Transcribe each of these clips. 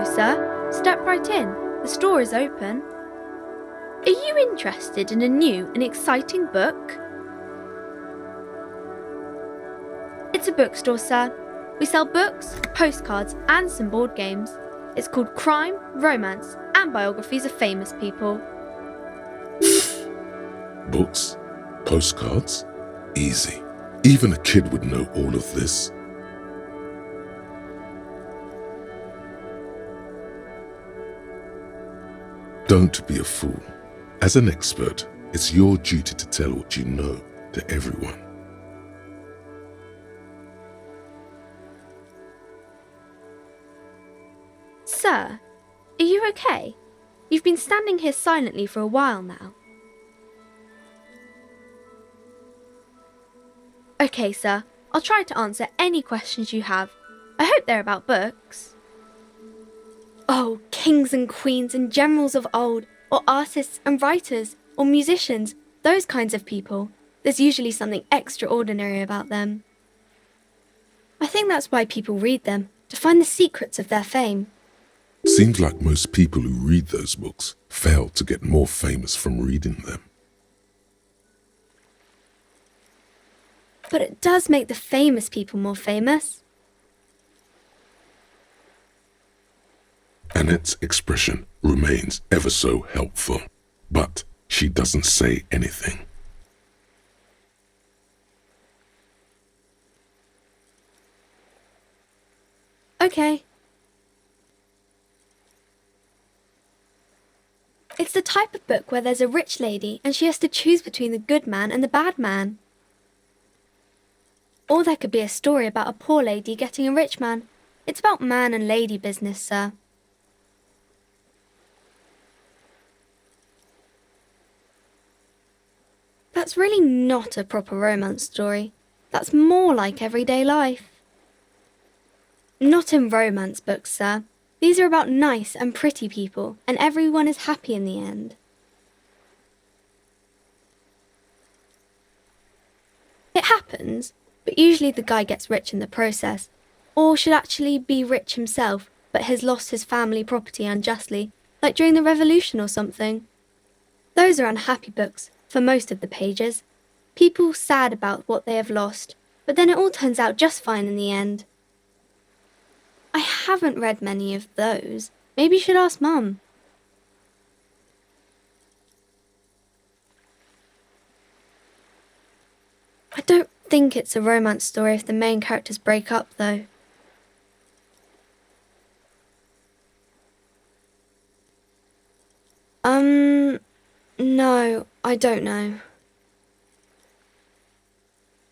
Hello, sir. Step right in. The store is open. Are you interested in a new and exciting book? It's a bookstore, sir. We sell books, postcards, and some board games. It's called Crime, Romance, and Biographies of Famous People. Books? Postcards? Easy. Even a kid would know all of this. Don't be a fool. As an expert, it's your duty to tell what you know to everyone. Sir, are you okay? You've been standing here silently for a while now. Okay, sir. I'll try to answer any questions you have. I hope they're about books. Oh, kings and queens and generals of old, or artists and writers, or musicians, those kinds of people. There's usually something extraordinary about them. I think that's why people read them, to find the secrets of their fame. Seems like most people who read those books fail to get more famous from reading them. But it does make the famous people more famous. Annette's expression remains ever so helpful, but she doesn't say anything. Okay. It's the type of book where there's a rich lady and she has to choose between the good man and the bad man. Or there could be a story about a poor lady getting a rich man. It's about man and lady business, sir. That's really not a proper romance story. That's more like everyday life. Not in romance books, sir. These are about nice and pretty people, and everyone is happy in the end. It happens, but usually the guy gets rich in the process, or should actually be rich himself, but has lost his family property unjustly, like during the revolution or something. Those are unhappy books, for most of the pages. People sad about what they have lost, but then it all turns out just fine in the end. I haven't read many of those. Maybe you should ask Mum. I don't think it's a romance story if the main characters break up, though. No, I don't know.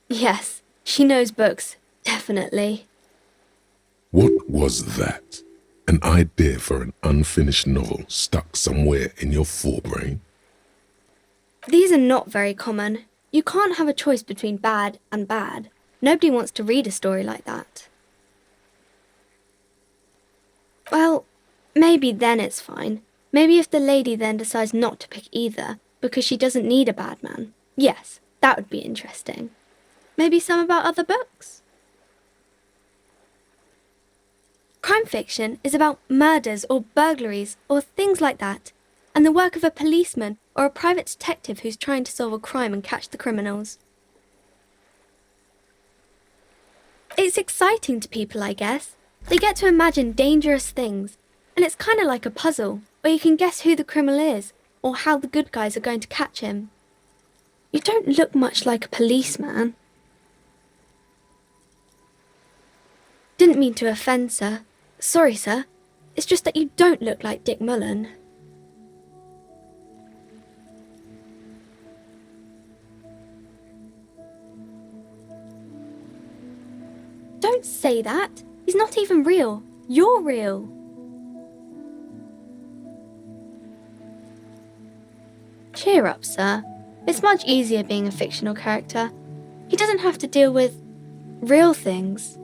Yes, she knows books, definitely. What was that? An idea for an unfinished novel stuck somewhere in your forebrain? These are not very common. You can't have a choice between bad and bad. Nobody wants to read a story like that. Well, maybe then it's fine. Maybe if the lady then decides not to pick either, because she doesn't need a bad man. Yes, that would be interesting. Maybe some about other books? Crime fiction is about murders or burglaries or things like that, and the work of a policeman or a private detective who's trying to solve a crime and catch the criminals. It's exciting to people, I guess. They get to imagine dangerous things, and it's kind of like a puzzle, where you can guess who the criminal is or how the good guys are going to catch him. You don't look much like a policeman. Didn't mean to offend, sir. Sorry, sir. It's just that you don't look like Dick Mullen. Don't say that. He's not even real. You're real. Cheer up, sir. It's much easier being a fictional character. He doesn't have to deal with real things.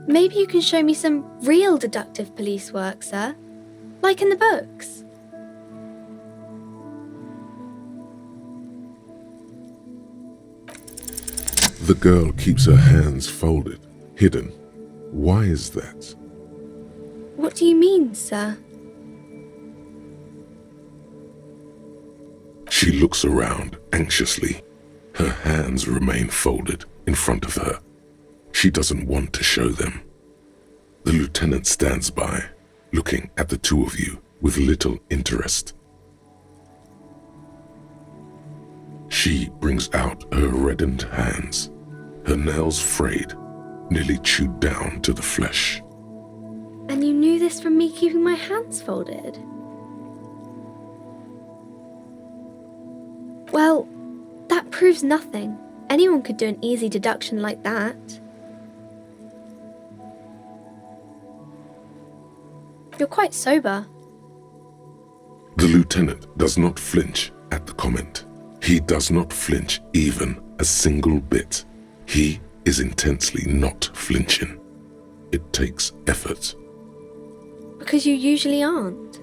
Maybe you can show me some real deductive police work, sir. Like in the books. The girl keeps her hands folded, hidden. Why is that? What do you mean, sir? She looks around anxiously. Her hands remain folded in front of her. She doesn't want to show them. The lieutenant stands by, looking at the two of you with little interest. She brings out her reddened hands, her nails frayed, nearly chewed down to the flesh. And you knew this from me keeping my hands folded? Well, that proves nothing. Anyone could do an easy deduction like that. You're quite sober. The lieutenant does not flinch at the comment. He does not flinch even a single bit. He is intensely not flinching. It takes effort. Because you usually aren't.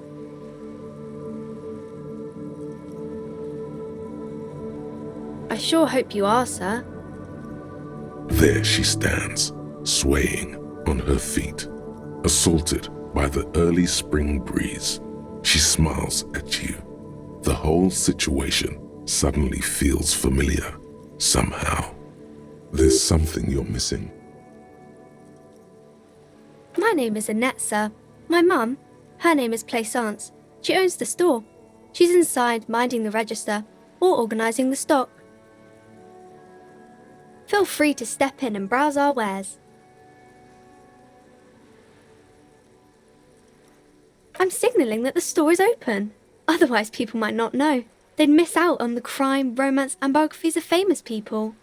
I sure hope you are, sir. There she stands, swaying on her feet, assaulted by the early spring breeze. She smiles at you. The whole situation suddenly feels familiar, somehow. There's something you're missing. My name is Annette, sir. My mum, her name is Plaisance. She owns the store. She's inside minding the register or organising the stock. Feel free to step in and browse our wares. I'm signalling that the store is open. Otherwise people might not know. They'd miss out on the crime, romance and biographies of famous people.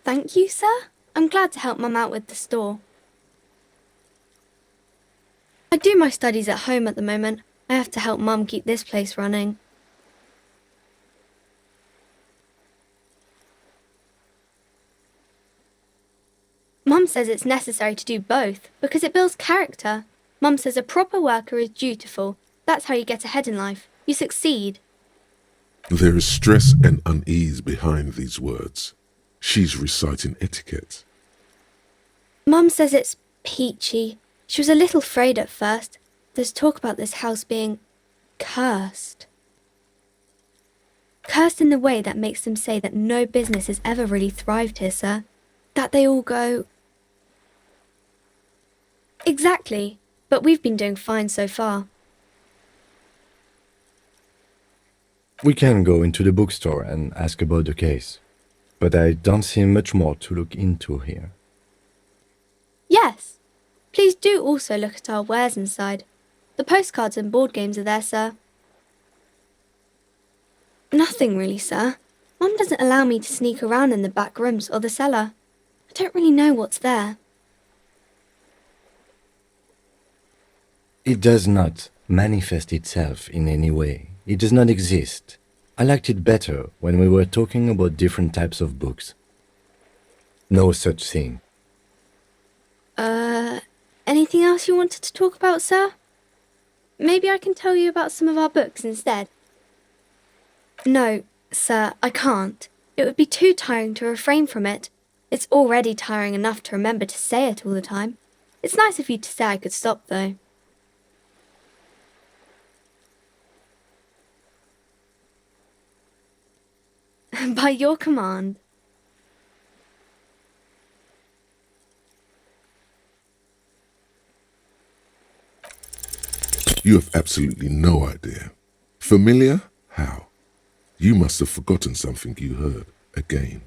Thank you, sir. I'm glad to help Mum out with the store. I do my studies at home at the moment. I have to help Mum keep this place running. Mum says it's necessary to do both because it builds character. Mum says a proper worker is dutiful. That's how you get ahead in life. You succeed. There is stress and unease behind these words. She's reciting etiquette. Mum says it's peachy. She was a little afraid at first. There's talk about this house being cursed. Cursed in the way that makes them say that no business has ever really thrived here, sir. That they all go... Exactly, but we've been doing fine so far. We can go into the bookstore and ask about the case, but I don't see much more to look into here. Yes. Please do also look at our wares inside. The postcards and board games are there, sir. Nothing really, sir. Mum doesn't allow me to sneak around in the back rooms or the cellar. I don't really know what's there. It does not manifest itself in any way. It does not exist. I liked it better when we were talking about different types of books. No such thing. Anything else you wanted to talk about, sir? Maybe I can tell you about some of our books instead. No, sir, I can't. It would be too tiring to refrain from it. It's already tiring enough to remember to say it all the time. It's nice of you to say I could stop, though. By your command. You have absolutely no idea. Familiar? How? You must have forgotten something you heard again.